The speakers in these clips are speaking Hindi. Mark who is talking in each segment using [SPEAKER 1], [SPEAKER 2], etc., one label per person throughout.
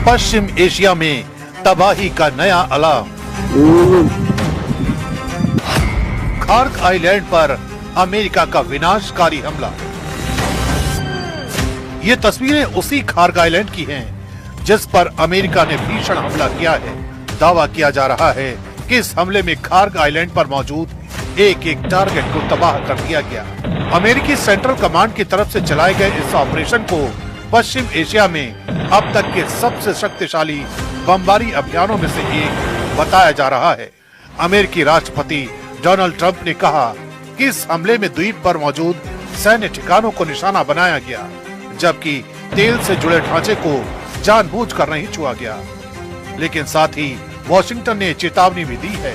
[SPEAKER 1] पश्चिम एशिया में तबाही का नया अलार्म। खार्ग आइलैंड पर अमेरिका का विनाशकारी हमला। ये तस्वीरें उसी खार्ग आइलैंड की हैं, जिस पर अमेरिका ने भीषण हमला किया है। दावा किया जा रहा है कि इस हमले में खार्ग आइलैंड पर मौजूद एक एक टारगेट को तबाह कर दिया गया। अमेरिकी सेंट्रल कमांड की तरफ से चलाए गए इस ऑपरेशन को पश्चिम एशिया में अब तक के सबसे शक्तिशाली बमबारी अभियानों में से एक बताया जा रहा है। अमेरिकी राष्ट्रपति डोनाल्ड ट्रंप ने कहा कि इस हमले में द्वीप पर मौजूद सैन्य ठिकानों को निशाना बनाया गया, जबकि तेल से जुड़े ढांचे को जानबूझकर नहीं छुआ गया। लेकिन साथ ही वॉशिंगटन ने चेतावनी भी दी है,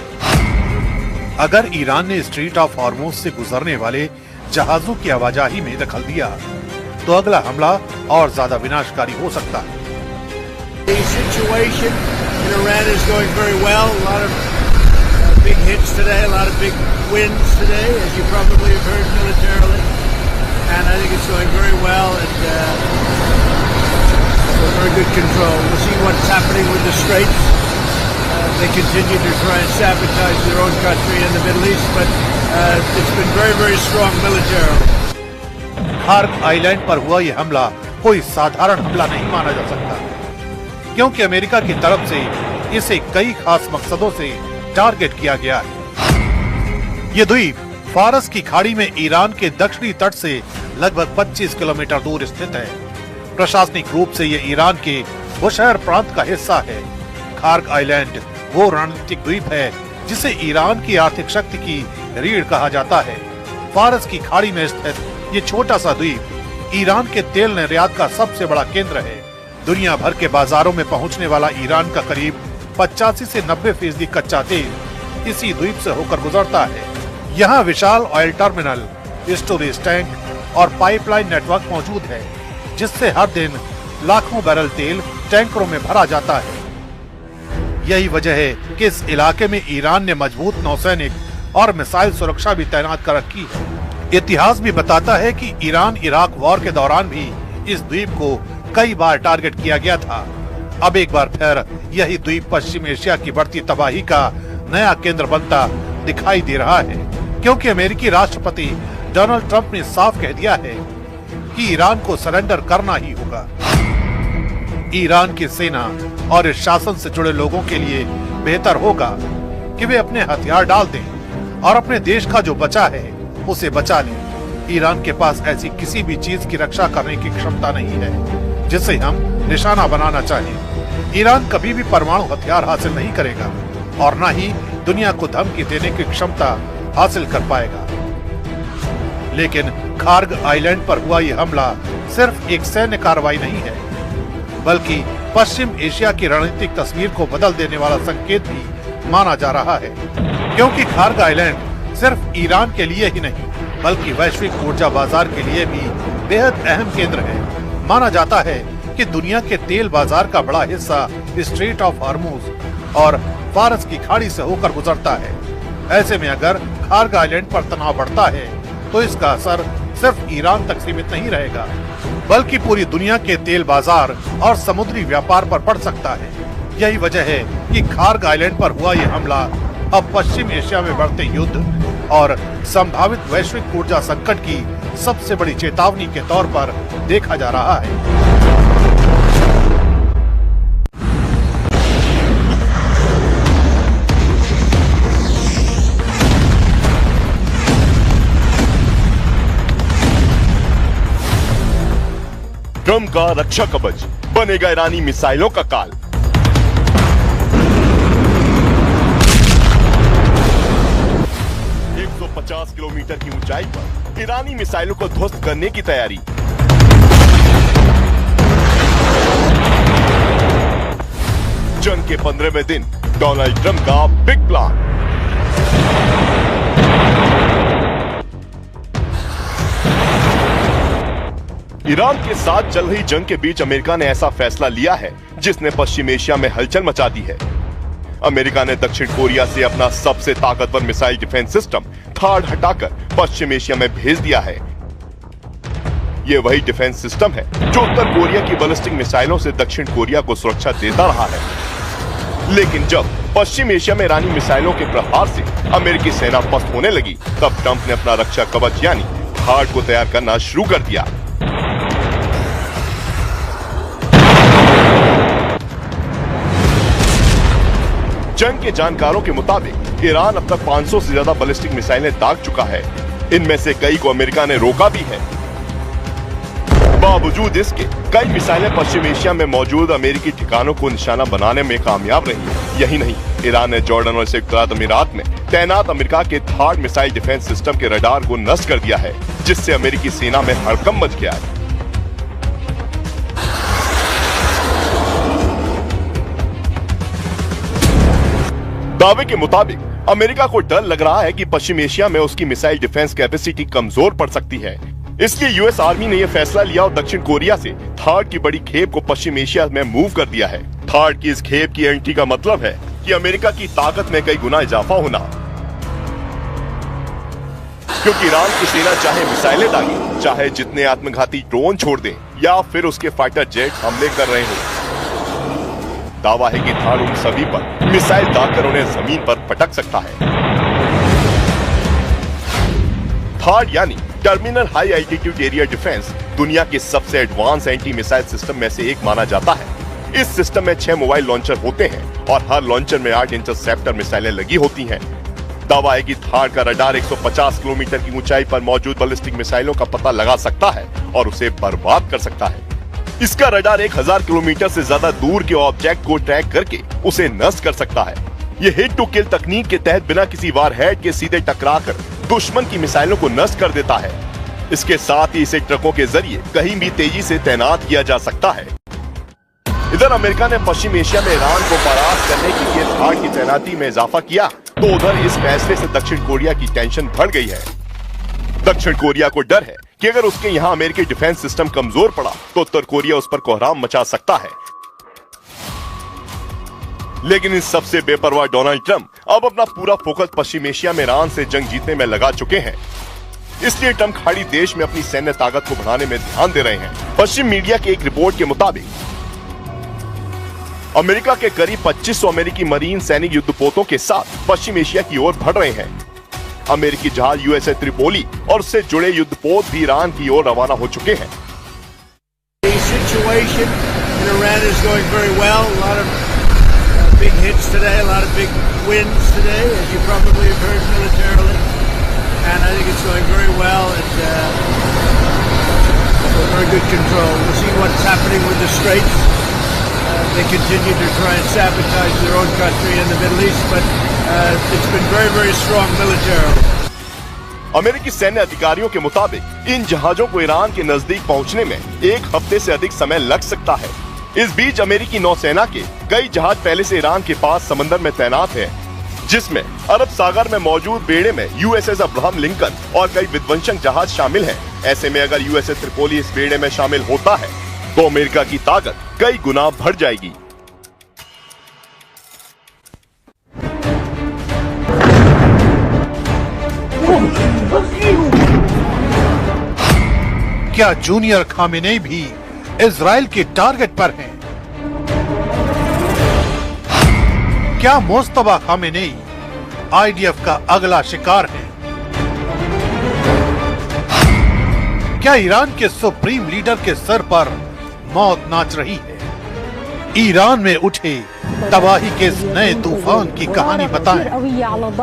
[SPEAKER 1] अगर ईरान ने स्ट्रेट ऑफ हॉर्मुज से गुजरने वाले जहाजों की आवाजाही में दखल दिया तो अगला हमला और ज्यादा विनाशकारी हो सकता है।
[SPEAKER 2] The situation in Iran is going very well. A lot of big hits today, a lot of big wins today, as you probably have heard militarily. And I think it's going very well and with very good control. We'll see what's happening with the Straits. They continue to try and sabotage their own country in the Middle East, but it's been very, very strong militarily.
[SPEAKER 1] Kharg island पर हुआ यह हमला कोई साधारण हमला नहीं माना जा सकता, क्योंकि अमेरिका की तरफ से इसे कई खास मकसदों से टारगेट किया गया है। ये द्वीप फारस की खाड़ी में ईरान के दक्षिणी तट से लगभग 25 किलोमीटर दूर स्थित है। प्रशासनिक रूप से ये ईरान के बुशहर प्रांत का हिस्सा है। खार्ग आइलैंड वो रणनीतिक द्वीप है जिसे ईरान की आर्थिक शक्ति की रीढ़ कहा जाता है। फारस की खाड़ी में स्थित ये छोटा सा द्वीप ईरान के तेल निर्यात का सबसे बड़ा केंद्र है। दुनिया भर के बाजारों में पहुंचने वाला ईरान का करीब 85 से 90% कच्चा तेल इसी द्वीप से होकर गुजरता है। यहाँ विशाल ऑयल टर्मिनल, स्टोरेज टैंक और पाइपलाइन नेटवर्क मौजूद है, जिससे हर दिन लाखों बैरल तेल टैंकरों में भरा जाता है। यही वजह है कि इस इलाके में ईरान ने मजबूत नौसैनिक और मिसाइल सुरक्षा भी तैनात कर रखी है। इतिहास भी बताता है कि ईरान इराक वॉर के दौरान भी इस द्वीप को कई बार टारगेट किया गया था। अब एक बार फिर यही द्वीप पश्चिम एशिया की बढ़ती तबाही का नया केंद्र बनता दिखाई दे रहा है, क्योंकि अमेरिकी राष्ट्रपति डोनाल्ड ट्रंप ने साफ कह दिया है कि ईरान को सरेंडर करना ही होगा। ईरान की सेना और इस शासन से जुड़े लोगों के लिए बेहतर होगा कि वे अपने हथियार डाल दें और अपने देश का जो बचा है उसे बचा लें। ईरान के पास ऐसी किसी भी चीज की रक्षा करने की क्षमता नहीं है जिसे हम निशाना बनाना चाहें। ईरान कभी भी परमाणु हथियार हासिल नहीं करेगा और न ही दुनिया को धमकी देने की क्षमता हासिल कर पाएगा। लेकिन खार्ग आइलैंड पर हुआ ये हमला सिर्फ एक सैन्य कार्रवाई नहीं है, बल्कि पश्चिम एशिया की रणनीतिक तस्वीर को बदल देने वाला संकेत भी माना जा रहा है, क्योंकि खार्ग आइलैंड सिर्फ ईरान के लिए ही नहीं बल्कि वैश्विक ऊर्जा बाजार के लिए भी बेहद अहम केंद्र है। माना जाता है कि दुनिया के तेल बाजार का बड़ा हिस्सा स्ट्रेट ऑफ हॉर्मुज और फारस की खाड़ी से होकर गुजरता है। ऐसे में अगर खार्ग आइलैंड पर तनाव बढ़ता है तो इसका असर सिर्फ ईरान तक सीमित नहीं रहेगा, बल्कि पूरी दुनिया के तेल बाजार और समुद्री व्यापार पर पड़ सकता है। यही वजह है कि खार्ग आइलैंड पर हुआ यह हमला अब पश्चिम एशिया में बढ़ते युद्ध और संभावित वैश्विक ऊर्जा संकट की सबसे बड़ी चेतावनी के तौर पर देखा जा रहा है।
[SPEAKER 3] ट्रंप का रक्षा कवच बनेगा ईरानी मिसाइलों का काल। 150 किलोमीटर की ऊंचाई पर ईरानी मिसाइलों को ध्वस्त करने की तैयारी। जंग के 15वें दिन डोनाल्ड ट्रंप का बिग प्लान। ईरान के साथ चल रही जंग के बीच अमेरिका ने ऐसा फैसला लिया है जिसने पश्चिम एशिया में हलचल मचा दी है। अमेरिका ने दक्षिण कोरिया से अपना सबसे ताकतवर मिसाइल डिफेंस सिस्टम थाड हटाकर पश्चिम एशिया में भेज दिया है। ये वही डिफेंस सिस्टम है जो उत्तर कोरिया की बैलिस्टिक मिसाइलों से दक्षिण कोरिया को सुरक्षा देता रहा है। लेकिन जब पश्चिम एशिया में ईरानी मिसाइलों के प्रहार से अमेरिकी सेना पस्त होने लगी, तब ट्रंप ने अपना रक्षा कवच यानी थार्ड को तैयार करना शुरू कर दिया। जंग के जानकारों के मुताबिक ईरान अब तक 500 से ज्यादा बैलिस्टिक मिसाइलें दाग चुका है। इनमें से कई को अमेरिका ने रोका भी है। बावजूद इसके कई मिसाइलें पश्चिम एशिया में मौजूद अमेरिकी ठिकानों को निशाना बनाने में कामयाब रही। यही नहीं, ईरान ने जॉर्डन और संयुक्त अरब अमीरात में तैनात अमेरिका के थार्ड मिसाइल डिफेंस सिस्टम के रडार को नष्ट कर दिया है, जिससे अमेरिकी सेना में हड़कंप मच गया है। दावे के मुताबिक अमेरिका को डर लग रहा है कि पश्चिम एशिया में उसकी मिसाइल डिफेंस कैपेसिटी कमजोर पड़ सकती है। इसलिए यूएस आर्मी ने यह फैसला लिया और दक्षिण कोरिया से थार्ड की बड़ी खेप को पश्चिम एशिया में मूव कर दिया है। थार्ड की इस खेप की एंट्री का मतलब है कि अमेरिका की ताकत में कई गुना इजाफा होना, क्योंकि ईरान की सेना चाहे मिसाइलें दागे, चाहे जितने आत्मघाती ड्रोन छोड़ दें या फिर उसके फाइटर जेट हमले कर रहे हो, दावा है कि थार्ड उन सभी पर मिसाइल दागकर उन्हें जमीन पर पटक सकता है। थार्ड यानी terminal high altitude area defence दुनिया के सबसे एडवांस एंटी मिसाइल सिस्टम में से एक माना जाता है। इस सिस्टम में 6 मोबाइल लॉन्चर होते हैं और हर लॉन्चर में 8 इंटरसेप्टर मिसाइलें लगी होती हैं। दावा है कि थार्ड का रडार 150 किलोमीटर की ऊंचाई पर मौजूद बैलिस्टिक मिसाइलों का पता लगा सकता है और उसे बर्बाद कर सकता है। इसका रडार 1000 किलोमीटर से ज्यादा दूर के ऑब्जेक्ट को ट्रैक करके उसे नष्ट कर सकता है। ये हिट टू किल तकनीक के तहत बिना किसी वारहेड के सीधे टकराकर दुश्मन की मिसाइलों को नष्ट कर देता है। इसके साथ ही इसे ट्रकों के जरिए कहीं भी तेजी से तैनात किया जा सकता है। इधर अमेरिका ने पश्चिम एशिया में ईरान को परास्त करने के लिए थार्ड की तैनाती में इजाफा किया, तो उधर इस फैसले से दक्षिण कोरिया की टेंशन बढ़ गई है। दक्षिण कोरिया को डर है कि अगर उसके यहाँ अमेरिकी डिफेंस सिस्टम कमजोर पड़ा तो उत्तर कोरिया उस पर कोहराम मचा सकता है। लेकिन इस सबसे बेपरवाह डोनाल्ड ट्रंप अब अपना पूरा फोकस पश्चिम एशिया में ईरान से जंग जीतने में लगा चुके हैं। इसलिए ट्रंप खाड़ी देश में अपनी सैन्य ताकत को बढ़ाने में ध्यान दे रहे हैं। पश्चिम मीडिया की एक रिपोर्ट के मुताबिक अमेरिका के करीब 2500 अमेरिकी मरीन सैनिक युद्धपोतों के साथ पश्चिम एशिया की ओर बढ़ रहे हैं। अमेरिकी जहाज यूएसए त्रिपोली और उससे जुड़े युद्धपोत भी ईरान की ओर रवाना हो चुके हैं। Big hits today, a lot of big wins today, as you probably have heard militarily, and I think it's going very well and very good control. We'll see what's happening with the Straits. They continue to try and sabotage their own country in the Middle East, but it's been very, very strong militarily. अमेरिकी सैन्य अधिकारियों के मुताबिक इन जहाजों को ईरान के नजदीक पहुंचने में 1 हफ्ते से अधिक समय लग सकता है। इस बीच अमेरिकी नौसेना के कई जहाज पहले से ईरान के पास समंदर में तैनात हैं, जिसमें अरब सागर में मौजूद बेड़े में यूएसएस अब्राहम लिंकन और कई विध्वंसक जहाज शामिल हैं। ऐसे में अगर यूएसएस त्रिपोली इस बेड़े में शामिल होता है तो अमेरिका की ताकत कई गुना बढ़ जाएगी।
[SPEAKER 1] क्या जूनियर खामेनेई भी इजराइल के टारगेट पर हैं? क्या मुस्तफा खामेनेई आईडीएफ का अगला शिकार है? क्या ईरान के सुप्रीम लीडर के सर पर मौत नाच रही है? ईरान में उठे तबाही के इस नए तूफान की कहानी बताएं।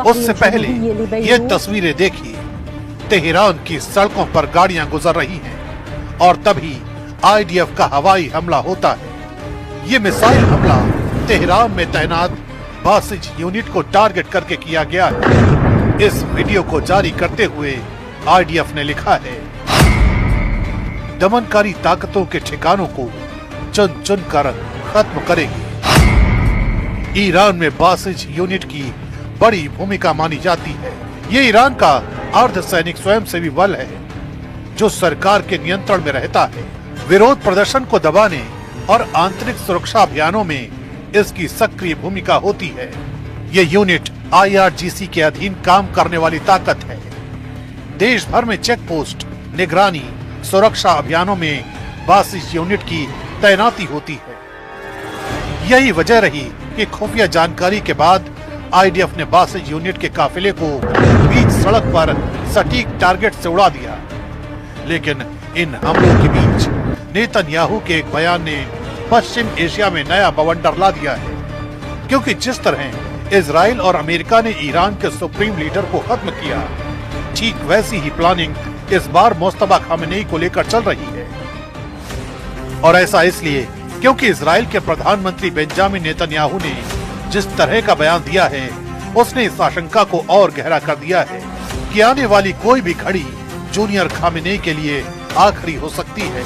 [SPEAKER 1] उससे पहले ये तस्वीरें देखिए। तेहरान की सड़कों पर गाड़ियां गुजर रही हैं और तभी आईडीएफ का हवाई हमला होता है। ये मिसाइल हमला तेहरान में तैनात बासिज यूनिट को टारगेट करके किया गया है। इस वीडियो को जारी करते हुए आईडीएफ ने लिखा है, दमनकारी ताकतों के ठिकानों को चुन चुन कर खत्म करेगी। ईरान में बासिज यूनिट की बड़ी भूमिका मानी जाती है। ये ईरान का अर्धसैनिक स्वयंसेवी बल है जो सरकार के नियंत्रण में रहता है। विरोध प्रदर्शन को दबाने और आंतरिक सुरक्षा अभियानों में इसकी सक्रिय भूमिका होती है। ये यूनिट आईआरजीसी के अधीन काम करने वाली ताकत है। देश भर में चेक पोस्ट, निगरानी, सुरक्षा अभियानों में 32 यूनिट की तैनाती होती है। यही वजह रही कि खुफिया जानकारी के बाद आईडीएफ ने 62 यूनिट के काफिले को बीच सड़क पर सटीक टारगेट से उड़ा दिया। लेकिन इन हमलों के बीच नेतन्याहू के एक बयान ने पश्चिम एशिया में नया बवंडर ला दिया है, क्योंकि जिस तरह इजराइल और अमेरिका ने ईरान के सुप्रीम लीडर को खत्म किया, ठीक वैसी ही प्लानिंग इस बार मुस्तफा खामेनेई को लेकर चल रही है। और ऐसा इसलिए क्योंकि इजराइल के प्रधानमंत्री बेंजामिन नेतन्याहू ने जिस तरह का बयान दिया है, उसने इस आशंका को और गहरा कर दिया है कि आने वाली कोई भी घड़ी जूनियर खामेनेई के लिए आखिरी हो सकती है।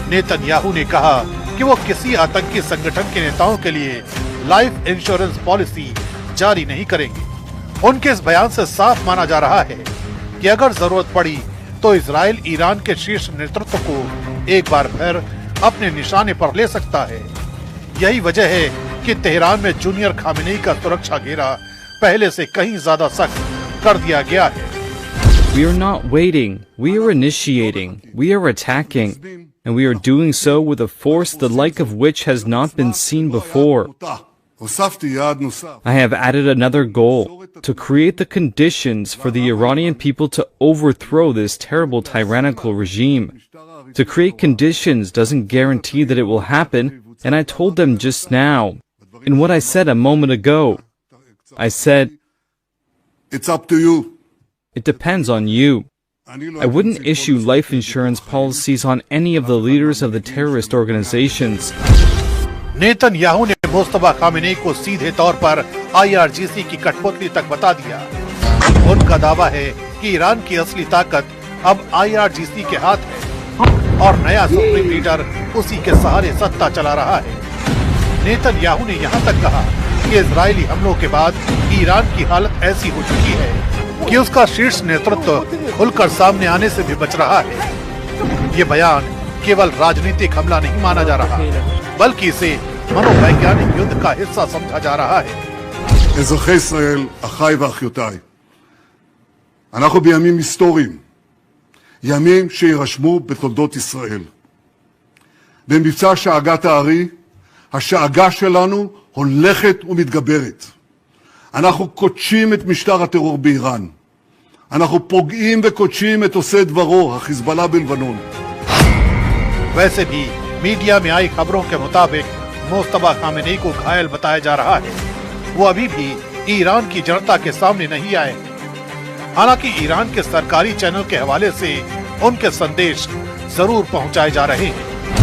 [SPEAKER 1] नेतन्याहू ने कहा कि वो किसी आतंकी संगठन के नेताओं के लिए लाइफ इंश्योरेंस पॉलिसी जारी नहीं करेंगे। उनके इस बयान से साफ माना जा रहा है कि अगर जरूरत पड़ी तो इजराइल ईरान के शीर्ष नेतृत्व को एक बार फिर अपने निशाने पर ले सकता है। यही वजह है कि तेहरान में जूनियर खामेनेई का सुरक्षा घेरा पहले से कहीं ज्यादा सख्त कर दिया गया है।
[SPEAKER 4] We are not waiting. We are initiating. We are attacking. And we are doing so with a force the like of which has not been seen before. I have added another goal, to create the conditions for the Iranian people to overthrow this terrible tyrannical regime. To create conditions doesn't guarantee that it will happen, and I told them just now, in what I said a moment ago. I said,
[SPEAKER 5] it's up to you.
[SPEAKER 4] It depends on you. I wouldn't issue life insurance policies on any of the leaders of the terrorist organizations.
[SPEAKER 1] Netanyahu ने मुस्तफा खामेनेई को सीधे तौर पर IRGC की कठपुतली तक बता दिया। उनका दावा है कि ईरान की असली ताकत अब IRGC के हाथ है और नया सुप्रीम लीडर उसी के सहारे सत्ता चला रहा है। नेतन्याहू ने यहाँ तक कहा कि इजरायली हमलों के बाद ईरान की हालत ऐसी हो चुकी है कि उसका शीर्ष नेतृत्व खुलकर सामने आने से भी बच रहा है। ये बयान केवल राजनीतिक हमला नहीं माना जा रहा, बल्कि इसे मनोवैज्ञानिक युद्ध का हिस्सा समझा जा रहा है।
[SPEAKER 5] אזרחי ישראל, אחיי ואחיותיי, אנחנו בימים היסטוריים, ימים שירשמו בתולדות ישראל. במבצע שאגת הארי, השאגה שלנו הולכת ומתגברת. אנחנו קודשים את משטר הטרור באיראן. אנחנו פוגעים וקודשים את עושה דברו, החיזבאללה בלבנון.
[SPEAKER 1] वैसे भी मीडिया में आई खबरों के मुताबिक मुस्तफा खामेनेई को घायल बताया जा रहा है। वो अभी भी ईरान की जनता के सामने नहीं आए। हालांकि ईरान के सरकारी चैनल के हवाले से उनके संदेश जरूर पहुंचाए जा रहे हैं।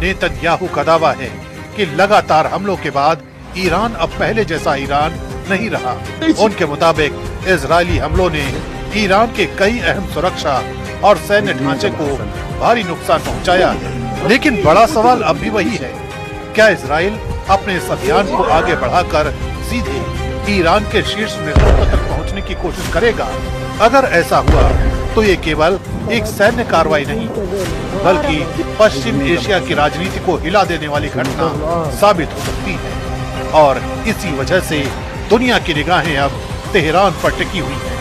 [SPEAKER 1] नेतन्याहू का दावा है कि लगातार हमलों के बाद ईरान अब पहले जैसा ईरान नहीं रहा। उनके मुताबिक इजरायली हमलों ने ईरान के कई अहम सुरक्षा और सैन्य ढांचे को भारी नुकसान पहुंचाया है। लेकिन बड़ा सवाल अब भी वही है, क्या इजराइल अपने इस अभियान को आगे बढ़ाकर सीधे ईरान के शीर्ष नेतृत्व तक पहुंचने की कोशिश करेगा? अगर ऐसा हुआ तो ये केवल एक सैन्य कार्रवाई नहीं, बल्कि पश्चिम एशिया की राजनीति को हिला देने वाली घटना साबित हो सकती है। और इसी वजह से दुनिया की निगाहें अब तेहरान पर टिकी हुई हैं।